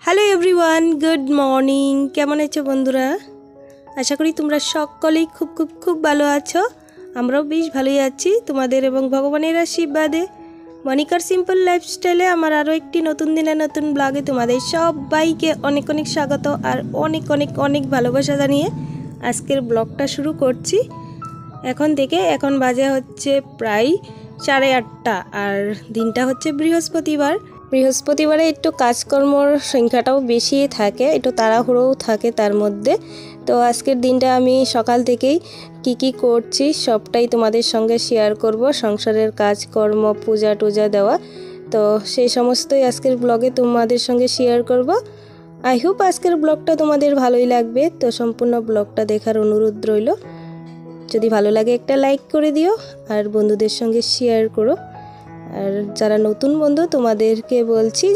Hello everyone, good morning. কেমন আছো বন্ধুরা? আশা করি তোমরা সকলেই খুব খুব খুব ভালো আছো। আমরাও বেশ ভালোই আছি তোমাদের এবং ভগবানের আশীর্বাদে। মনিকার সিম্পল লাইফস্টাইলে আমার আরও একটি নতুন দিনে নতুন ব্লগে তোমাদের সবাইকে অনেক অনেক স্বাগত আর অনেক অনেক অনেক ভালোবাসা জানিয়ে আজকের ব্লগটা শুরু করছি। এখন বাজে হচ্ছে প্রায় 8:30 আর দিনটা হচ্ছে বৃহস্পতিবারে একটু কাজকর্মর সংখ্যাটাও বেশি থাকে, একটু তাড়াহুড়োও থাকে তার মধ্যে। তো আজকের দিনটা আমি সকাল থেকেই কি করছি সবটাই তোমাদের সঙ্গে শেয়ার করব। সংসারের কাজকর্ম, পূজা টুজা দেওয়া, তো সেই সমস্তই আজকের ব্লগে তোমাদের সঙ্গে শেয়ার করব। আই হোপ আজকের ব্লগটা তোমাদের ভালোই লাগবে। তো সম্পূর্ণ ব্লগটা দেখার অনুরোধ রইল। যদি ভালো লাগে একটা লাইক করে দিও আর বন্ধুদের সঙ্গে শেয়ার করো। আর যারা নতুন বন্ধু তোমাদেরকে বলছি,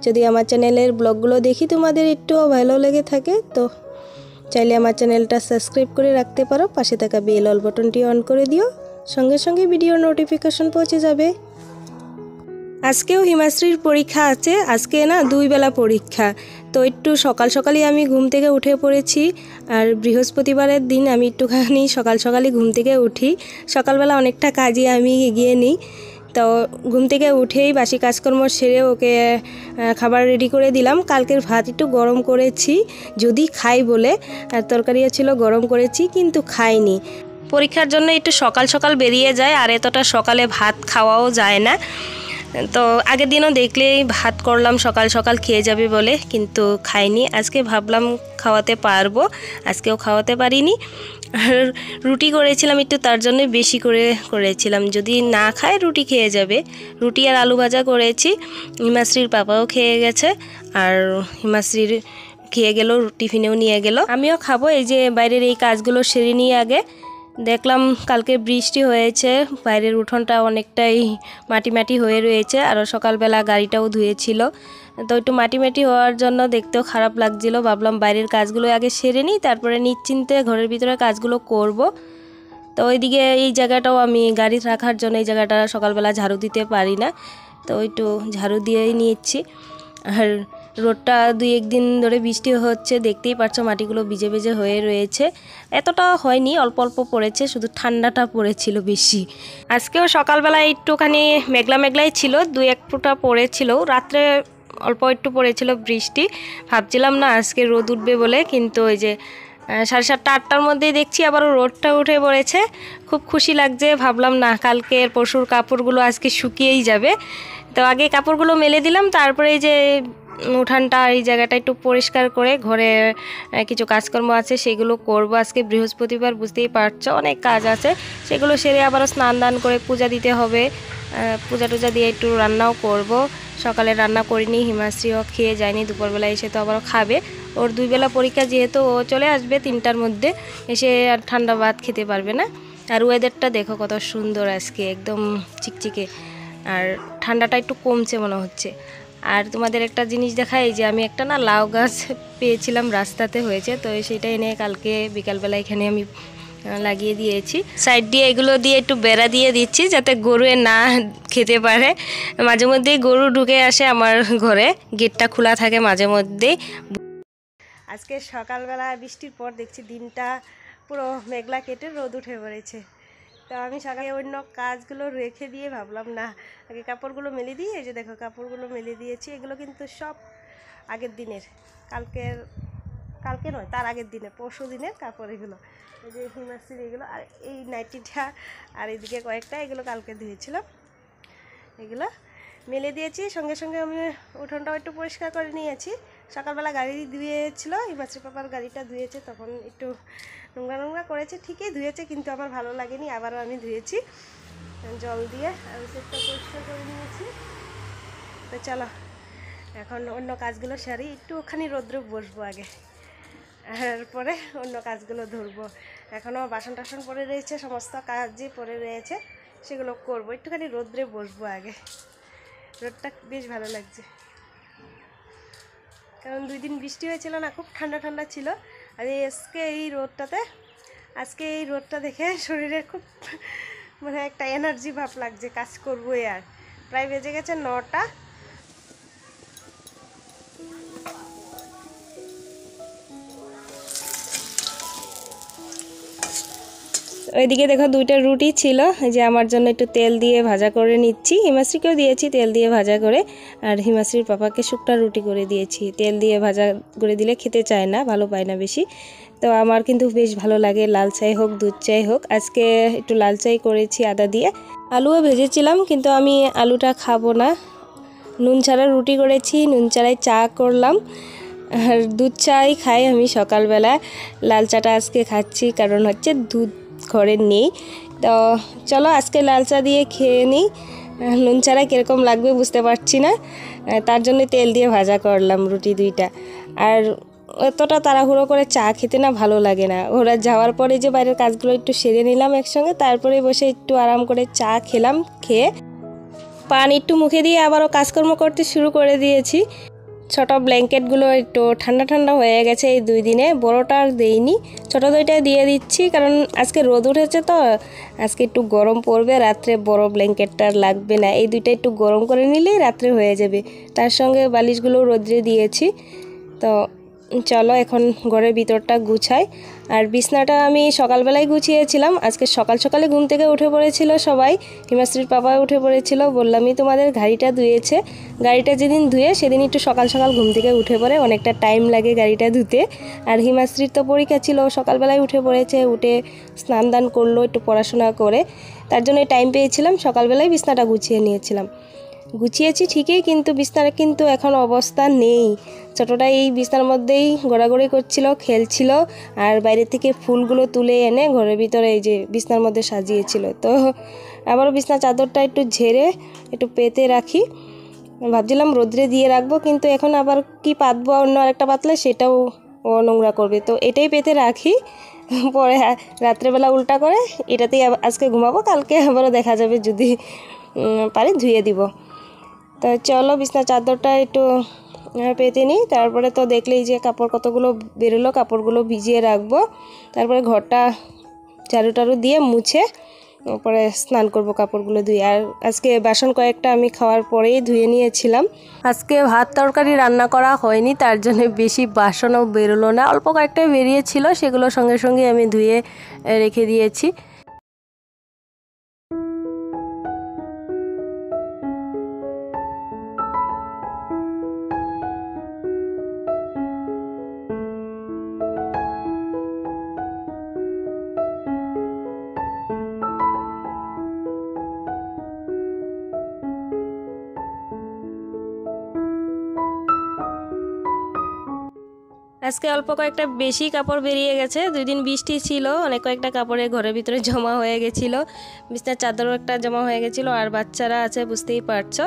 যদি আমার চ্যানেলের ব্লগগুলো দেখি তোমাদের একটুও ভালো লেগে থাকে তো চাইলে আমার চ্যানেলটা সাবস্ক্রাইব করে রাখতে পারো। পাশে থাকা বেল অল বাটনটি অন করে দিও, সঙ্গে সঙ্গে ভিডিও নোটিফিকেশন পৌঁছে যাবে। আজকেও হিমাশ্রীর পরীক্ষা আছে। আজকে না 2 বেলা পরীক্ষা, তো একটু সকালই আমি ঘুম থেকে উঠে পড়েছি। আর বৃহস্পতিবারের দিন আমি একটুখানি সকালই ঘুম থেকে উঠি। সকালবেলা অনেকটা কাজে আমি এগিয়ে নিই। তো ঘুম থেকে উঠেই বাসি কাজকর্ম সেরে ওকে খাবার রেডি করে দিলাম। কালকের ভাত একটু গরম করেছি যদি খাই বলে, আর তরকারিও ছিল গরম করেছি কিন্তু খাইনি। পরীক্ষার জন্য একটু সকাল বেরিয়ে যায় আর এতটা সকালে ভাত খাওয়াও যায় না। তো আগের দিনও দেখলেই ভাত করলাম সকাল খেয়ে যাবে বলে, কিন্তু খাইনি। আজকে ভাবলাম খাওয়াতে পারবো, আজকেও খাওয়াতে পারিনি। আর রুটি করেছিলাম একটু, তার জন্য বেশি করে করেছিলাম, যদি না খায় রুটি খেয়ে যাবে। রুটি আর আলু ভাজা করেছি। হিমাশ্রীর পাপাও খেয়ে গেছে আর হিমাশ্রীর খেয়ে গেল, টিফিনেও নিয়ে গেল। আমিও খাবো। এই যে বাইরের এই কাজগুলো সেরে নিয়ে আগে দেখলাম কালকে বৃষ্টি হয়েছে, বাইরের উঠোনটা অনেকটাই মাটি হয়ে রয়েছে। আরও সকালবেলা গাড়িটাও ধুয়েছিল, তো একটু মাটি হওয়ার জন্য দেখতেও খারাপ লাগছিল। ভাবলাম বাইরের কাজগুলো আগে সেরে নিই, তারপরে নিশ্চিন্তে ঘরের ভিতরে কাজগুলো করব। তো ওইদিকে এই জায়গাটাও আমি গাড়ি রাখার জন্য এই জায়গাটা সকালবেলা ঝাড়ু দিতে পারি না, তো একটু ঝাড়ু দিয়েই নিচ্ছি। আর রোডটা 2-1 দিন ধরে বৃষ্টি হচ্ছে, দেখতেই পাচ্ছ মাটিগুলো ভিজে হয়ে রয়েছে। এতটা হয়নি, অল্প পড়েছে, শুধু ঠান্ডাটা পড়েছিল বেশি। আজকেও সকালবেলা একটুখানি মেঘলাই ছিল, 2-1 ফোঁটা পড়েছিল। রাত্রে অল্প একটু পড়েছিল বৃষ্টি। ভাবছিলাম না আজকে রোদ উঠবে বলে, কিন্তু ওই যে 7:30-8টার মধ্যেই দেখছি আবারও রোদটা উঠে পড়েছে। খুব খুশি লাগছে। ভাবলাম না কালকের পরশুর কাপড়গুলো আজকে শুকিয়েই যাবে। তো আগে কাপড়গুলো মেলে দিলাম, তারপরে এই যে উঠানটা এই জায়গাটা একটু পরিষ্কার করে ঘরে কিছু কাজকর্ম আছে সেগুলো করব। আজকে বৃহস্পতিবার, বুঝতেই পারছো অনেক কাজ আছে, সেগুলো সেরে আবারও স্নান দান করে পূজা দিতে হবে। পূজা টুজা দিয়ে একটু রান্নাও করব। সকালে রান্না করিনি, হিমাশ্রীও খেয়ে যায়নি, দুপুরবেলা এসে তো আবারও খাবে। ওর 2 বেলা পরীক্ষা, যেহেতু ও চলে আসবে 3টার মধ্যে, এসে আর ঠান্ডা ভাত খেতে পারবে না। আর ওয়েদারটা দেখো কত সুন্দর আজকে, একদম চিকচিকে, আর ঠান্ডাটা একটু কমছে মনে হচ্ছে। আর তোমাদের একটা জিনিস দেখাই, যে আমি একটা না লাউ গাছ পেয়েছিলাম, রাস্তাতে হয়েছে, তো সেটা এনে কালকে বিকালবেলা এখানে আমি লাগিয়ে দিয়েছি। সাইড দিয়ে এগুলো দিয়ে একটু বেড়া দিয়ে দিচ্ছি যাতে গরু না খেতে পারে। মাঝে মধ্যেই গরু ঢুকে আসে আমার ঘরে, গেটটা খোলা থাকে মাঝে মধ্যেই। আজকে সকালবেলা বৃষ্টির পর দেখছি দিনটা পুরো মেঘলা কেটে রোদ উঠে পড়েছে। তো আমি সকালে অন্য কাজগুলো রেখে দিয়ে ভাবলাম না আগে কাপড়গুলো মেলে দিয়ে, এই যে দেখো কাপড়গুলো মেলে দিয়েছি। এগুলো কিন্তু সব আগের দিনের, কালকে নয় তার আগের দিনে, পরশু দিনের কাপড় এগুলো। এই যে হিমাশ্রীর এগুলো, আর এই নাইটিটা, আর এদিকে কয়েকটা, এগুলো কালকে ধুয়েছিলাম, এগুলো মেলে দিয়েছি। সঙ্গে আমি উঠোনটাও একটু পরিষ্কার করে নিয়েছি। সকালবেলা গাড়ি ধুয়েছিল, হিমাশ্রী পাপার গাড়িটা ধুয়েছে, তখন একটু নোংরা করেছে, ঠিকই ধুয়েছে, কিন্তু আমার ভালো লাগেনি, আবারও আমি ধুয়েছি জল দিয়ে, আর সেটটা পরিষ্কার করে নিয়েছি। তো চলো এখন অন্য কাজগুলো সারি, একটুখানি রোদ্রে বসবো আগে, এরপরে অন্য কাজগুলো ধরবো। এখনও বাসন টাসন পড়ে রয়েছে, সমস্ত কাজই পড়ে রয়েছে, সেগুলো করবো। একটুখানি রোদ্রে বসবো আগে, রোদটা বেশ ভালো লাগছে, কারণ 2 দিন বৃষ্টি হয়েছিল না, খুব ঠান্ডা ছিল। আর আজকে এই রোদটা দেখে শরীরে খুব মানে একটা এনার্জি ভাব লাগছে, কাজ করবোই। আর প্রায় বেজে গেছে 9টা। ওইদিকে দেখো 2টা রুটি ছিল, এই যে আমার জন্য একটু তেল দিয়ে ভাজা করে নিচ্ছি, হিমাশ্রীকেও দিয়েছি তেল দিয়ে ভাজা করে, আর হিমাশ্রীর পাপাকে শুকনা রুটি করে দিয়েছি। তেল দিয়ে ভাজা করে দিলে খেতে চায় না, ভালো পায় না বেশি, তো আমার কিন্তু বেশ ভালো লাগে, লাল চাই হোক দুধ চাই হোক। আজকে একটু লাল চাই করেছি আদা দিয়ে। আলুও ভেজেছিলাম কিন্তু আমি আলুটা খাবো না, নুন ছাড়া রুটি করেছি, নুন ছাড়াই চা করলাম, আর দুধ চাই খাই আমি সকালবেলা। লাল চাটা আজকে খাচ্ছি কারণ হচ্ছে দুধ ঘরে নেই। তো চলো আজকে লাল চা দিয়ে খেয়ে নিই, নুন ছাড়া কীরকম লাগবে বুঝতে পারছি না, তার জন্য তেল দিয়ে ভাজা করলাম রুটি 2টা। আর এতটা তাড়াহুড়ো করে চা খেতে না ভালো লাগে না, ওরা যাওয়ার পরে যে বাইরের কাজগুলো একটু সেরে নিলাম একসঙ্গে, তারপরে বসে একটু আরাম করে চা খেলাম। খেয়ে পানি একটু মুখে দিয়ে আবারও কাজকর্ম করতে শুরু করে দিয়েছি। ছোটো ব্ল্যাঙ্কেটগুলো একটু ঠান্ডা ঠান্ডা হয়ে গেছে এই 2 দিনে, বড়োটা আর দেইনি, ছোটো 2টা দিয়ে দিচ্ছি কারণ আজকে রোদ উঠেছে, তো আজকে একটু গরম পড়বে, রাত্রে বড় ব্ল্যাঙ্কেটটা লাগবে না, এই 2টা একটু গরম করে নিলেই রাত্রে হয়ে যাবে। তার সঙ্গে বালিশগুলো রোদ্রে দিয়েছি। তো চলো এখন ঘরের ভিতরটা গুছাই। আর বিছনাটা আমি সকালবেলায় গুছিয়েছিলাম, আজকে সকাল সকালে ঘুম থেকে উঠে পড়েছিল সবাই, হিমাশ্রীর পাপা উঠে পড়েছিল, বললামই তোমাদের গাড়িটা ধুয়েছে, গাড়িটা যেদিন ধুয়ে সেদিন একটু সকাল সকাল ঘুম থেকে উঠে পড়ে, অনেকটা টাইম লাগে গাড়িটা ধুতে। আর হিমাশ্রীর তো পরীক্ষা ছিল, সকালবেলায় উঠে পড়েছে, উঠে স্নান দান করলো, একটু পড়াশোনা করে, তার জন্য টাইম পেয়েছিলাম, সকালবেলায় বিছনাটা গুছিয়ে নিয়েছিলাম। গুছিয়েছি ঠিকই, কিন্তু বিছনার কিন্তু এখন অবস্থা নেই। ছোটোটা এই বিছনার মধ্যেই ঘোরাঘুরি করছিল, খেলছিল, আর বাইরে থেকে ফুলগুলো তুলে এনে ঘরের ভিতরে এই যে বিছনার মধ্যে সাজিয়েছিল। তো আবারও বিছনার চাদরটা একটু ঝেড়ে একটু পেতে রাখি, ভাবছিলাম রোদ্রে দিয়ে রাখবো, কিন্তু এখন আবার কি পাতবো, অন্য আরেকটা পাতলে সেটাও ও নোংরা করবে, তো এটাই পেতে রাখি, পরে রাত্রেবেলা উল্টা করে এটাতেই আজকে ঘুমাবো, কালকে আবারও দেখা যাবে যদি পারি ধুয়ে দিব। তো চলো বিছনার চাদরটা একটু পেতে নিই, তারপরে তো দেখলেই যে কাপড় কতগুলো বেরোলো, কাপড়গুলো ভিজিয়ে রাখবো, তারপরে ঘরটা ঝাড়ু টাড়ু দিয়ে মুছে তারপরে স্নান করব কাপড়গুলো ধুয়ে। আর আজকে বাসন কয়েকটা আমি খাওয়ার পরেই ধুয়ে নিয়েছিলাম। আজকে ভাত তরকারি রান্না করা হয়নি, তার জন্য বেশি বাসনও বেরোলো না, অল্প কয়েকটাই বেরিয়েছিল, সেগুলো সঙ্গে সঙ্গে আমি ধুয়ে রেখে দিয়েছি। আজকে অল্প কয়েকটা বেশি কাপড় বেরিয়ে গেছে, 2 দিন বৃষ্টি ছিল, অনেক কয়েকটা কাপড়ে ঘরের ভিতরে জমা হয়ে গেছিল, বিছনার চাদরও একটা জমা হয়ে গেছিলো, আর বাচ্চারা আছে বুঝতেই পারছো,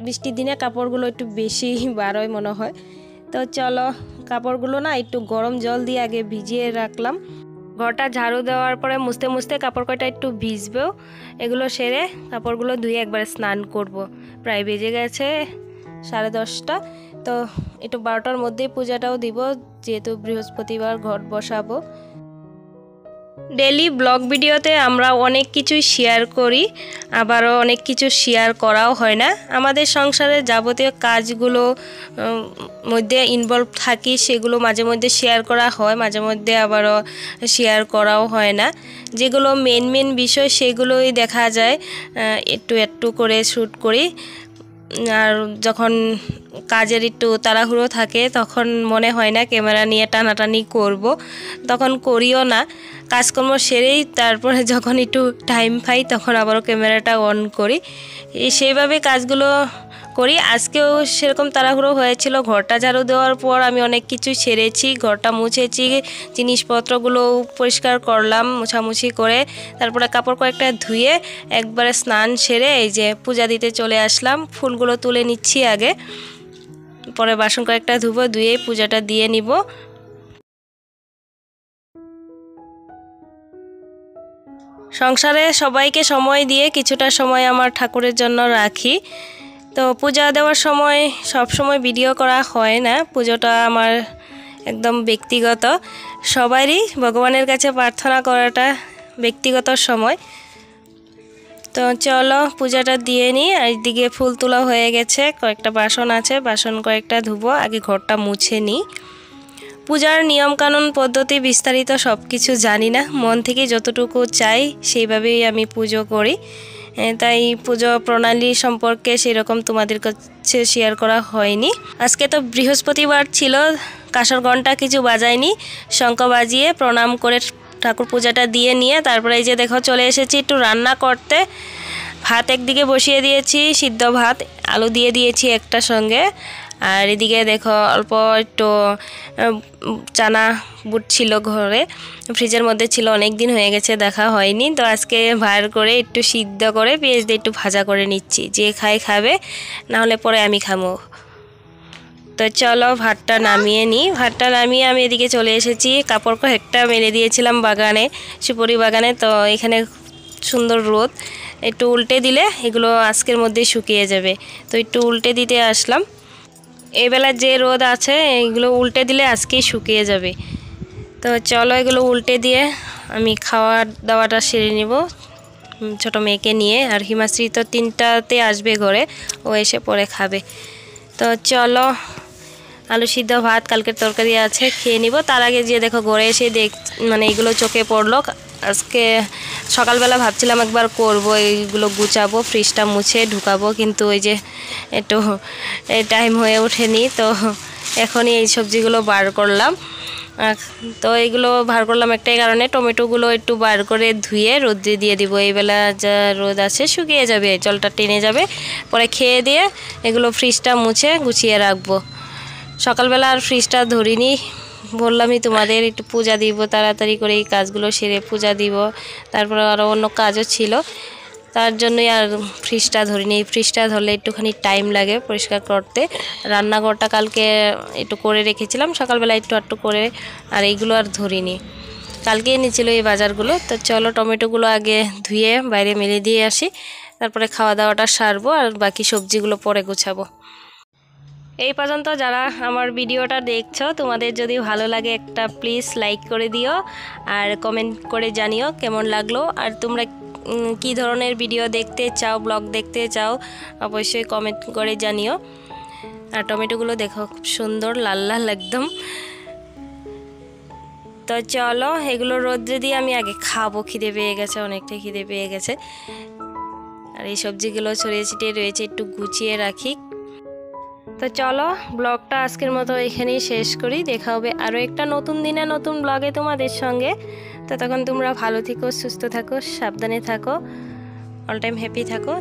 বৃষ্টির দিনে কাপড়গুলো একটু বেশি বার হয় মনে হয়। তো চলো কাপড়গুলো না একটু গরম জল দিয়ে আগে ভিজিয়ে রাখলাম, ঘরটা ঝাড়ু দেওয়ার পরে মুছতে মুছতে কাপড় কয়টা একটু ভিজবেও, এগুলো সেরে কাপড়গুলো ধুয়ে একবারে স্নান করব। প্রায় বেজে গেছে 10:30, তো একটু 12টার মধ্যেই পূজাটাও দিব, যেহেতু বৃহস্পতিবার ঘট বসাবো। ডেলি ব্লগ ভিডিওতে আমরা অনেক কিছুই শেয়ার করি, আবারও অনেক কিছু শেয়ার করাও হয় না, আমাদের সংসারের যাবতীয় কাজগুলো মধ্যে ইনভলভ থাকি, সেগুলো মাঝে মধ্যে শেয়ার করা হয়, মাঝে মধ্যে আবারও শেয়ার করাও হয় না। যেগুলো মেন বিষয় সেগুলোই দেখা যায় একটু একটু করে শ্যুট করি, আর যখন কাজের একটু তাড়াহুড়ো থাকে তখন মনে হয় না ক্যামেরা নিয়ে টানাটানি করব, তখন করিও না, কাজকর্ম সেরেই তারপরে যখন একটু টাইম পাই তখন আবারও ক্যামেরাটা অন করি, সেইভাবে কাজগুলো করি। আজকেও সেরকম তাড়াহুড়ো হয়েছিল, ঘরটা ঝাড়ু দেওয়ার পর আমি অনেক কিছু সেরেছি, ঘরটা মুছেছি, জিনিসপত্রগুলো পরিষ্কার করলাম মোছামুছি করে, তারপরে কাপড় কয়েকটা ধুয়ে একবারে স্নান সেরে এই যে পূজা দিতে চলে আসলাম। ফুলগুলো তুলে নিচ্ছি আগে, পরে বাসন কয়েকটা ধুবো, ধুয়ে পূজাটা দিয়ে নিব। সংসারে সবাইকে সময় দিয়ে কিছুটা সময় আমার ঠাকুরের জন্য রাখি। তো পূজা দেওয়ার সময় সব সময় ভিডিও করা হয় না, পুজোটা আমার একদম ব্যক্তিগত, সবারই ভগবানের কাছে প্রার্থনা করাটা ব্যক্তিগত সময়। তো চলো পূজাটা দিয়ে নিই। আর এদিকে ফুল তোলা হয়ে গেছে, কয়েকটা বাসন আছে, বাসন কয়েকটা ধুবো, আগে ঘরটা মুছে নিই। পূজার নিয়মকানুন পদ্ধতি বিস্তারিত সব কিছু জানি না, মন থেকে যতটুকু চাই সেইভাবেই আমি পুজো করি। তাই পুজো প্রণালী সম্পর্কে সেরকম তোমাদের কাছে শেয়ার করা হয়নি। আজকে তো বৃহস্পতিবার ছিল, কাঁসর ঘণ্টা কিছু বাজায়নি, শঙ্খ বাজিয়ে প্রণাম করে ঠাকুর পূজাটা দিয়ে নিয়ে তারপরে এই যে দেখো চলে এসেছি একটু রান্না করতে। ভাত একদিকে বসিয়ে দিয়েছি, সিদ্ধ ভাত, আলু দিয়ে দিয়েছি একটা সঙ্গে। আর এদিকে দেখো অল্প একটু চানা বুট ছিল ঘরে, ফ্রিজের মধ্যে ছিল, অনেক দিন হয়ে গেছে দেখা হয়নি, তো আজকে বার করে একটু সিদ্ধ করে পেঁয়াজ দিয়ে একটু ভাজা করে নিচ্ছি। যে খাবে, না হলে পরে আমি খাবো। তো চলো ভাতটা নামিয়ে নিই। ভাতটা নামিয়ে আমি এদিকে চলে এসেছি। কাপড় কয়েকটা মেলে দিয়েছিলাম বাগানে, সুপুরি বাগানে, তো এখানে সুন্দর রোদ, একটু উল্টে দিলে এগুলো আজকের মধ্যে শুকিয়ে যাবে। তো একটু উল্টে দিতে আসলাম। এই বেলা যে রোদ আছে এগুলো উল্টে দিলে আজকেই শুকিয়ে যাবে। তো চলো এগুলো উল্টে দিয়ে আমি খাওয়া দাওয়াটা সেরে নিব ছোটো মেয়েকে নিয়ে। আর হিমাশ্রী তো 3টাতে আসবে ঘরে, ও এসে পরে খাবে। তো চলো আলু সিদ্ধ ভাত, কালকের তরকারি আছে, খেয়ে নিব। তার আগে যে দেখো ঘরে এসে মানে এইগুলো চোখে পড়লো। আজকে সকালবেলা ভাবছিলাম একবার করব, এইগুলো গুছাবো, ফ্রিজটা মুছে ঢুকাবো, কিন্তু ওই যে একটু টাইম হয়ে ওঠেনি। তো এখনই এই সবজিগুলো বার করলাম। তো এইগুলো বার করলাম একটাই কারণে, টমেটোগুলো একটু বার করে ধুয়ে রোদ্রে দিয়ে দিব। এই বেলা যা রোদ আছে শুকিয়ে যাবে, জলটা টেনে যাবে, পরে খেয়ে দিয়ে এগুলো ফ্রিজটা মুছে গুছিয়ে রাখবো। সকালবেলা আর ফ্রিজটা ধরিনি, বললামই তোমাদের একটু পূজা দিব, তাড়াতাড়ি করে এই কাজগুলো সেরে পূজা দিব, তারপরে আরও অন্য কাজও ছিল, তার জন্যই আর ফ্রিজটা ধরিনি। ফ্রিজটা ধরলে একটুখানি টাইম লাগে পরিষ্কার করতে। রান্নাঘরটা কালকে একটু করে রেখেছিলাম, সকালবেলা একটু করে, আর এইগুলো আর ধরিনি, কালকে এনেছিল এই বাজারগুলো। তো চলো টমেটোগুলো আগে ধুয়ে বাইরে মেলে দিয়ে আসি, তারপরে খাওয়া দাওয়াটা সারবো, আর বাকি সবজিগুলো পরে গুছাবো। এই পর্যন্ত যারা আমার ভিডিওটা দেখছো, তোমাদের যদি ভালো লাগে একটা প্লিজ লাইক করে দিও, আর কমেন্ট করে জানিও কেমন লাগলো। আর তোমরা কি ধরনের ভিডিও দেখতে চাও, ব্লগ দেখতে চাও, অবশ্যই কমেন্ট করে জানিও। আর টমেটোগুলো দেখো খুব সুন্দর লাল লাল একদম। তো চলো এগুলো রোদ্রে দিয়ে আমি আগে খাবো, খিদে পেয়ে গেছে, অনেকটাই খিদে পেয়ে গেছে। আর এই সবজিগুলো ছড়িয়ে ছিটিয়ে রয়েছে, একটু গুছিয়ে রাখি। তো চলো ব্লগটা আজকের মতো এখানেই শেষ করি। দেখা হবে আরও একটা নতুন দিনে নতুন ব্লগে তোমাদের সঙ্গে। ততক্ষণ তোমরা ভালো থেকো, সুস্থ থাকো, সাবধানে থাকো, অল টাইম হ্যাপি থাকো।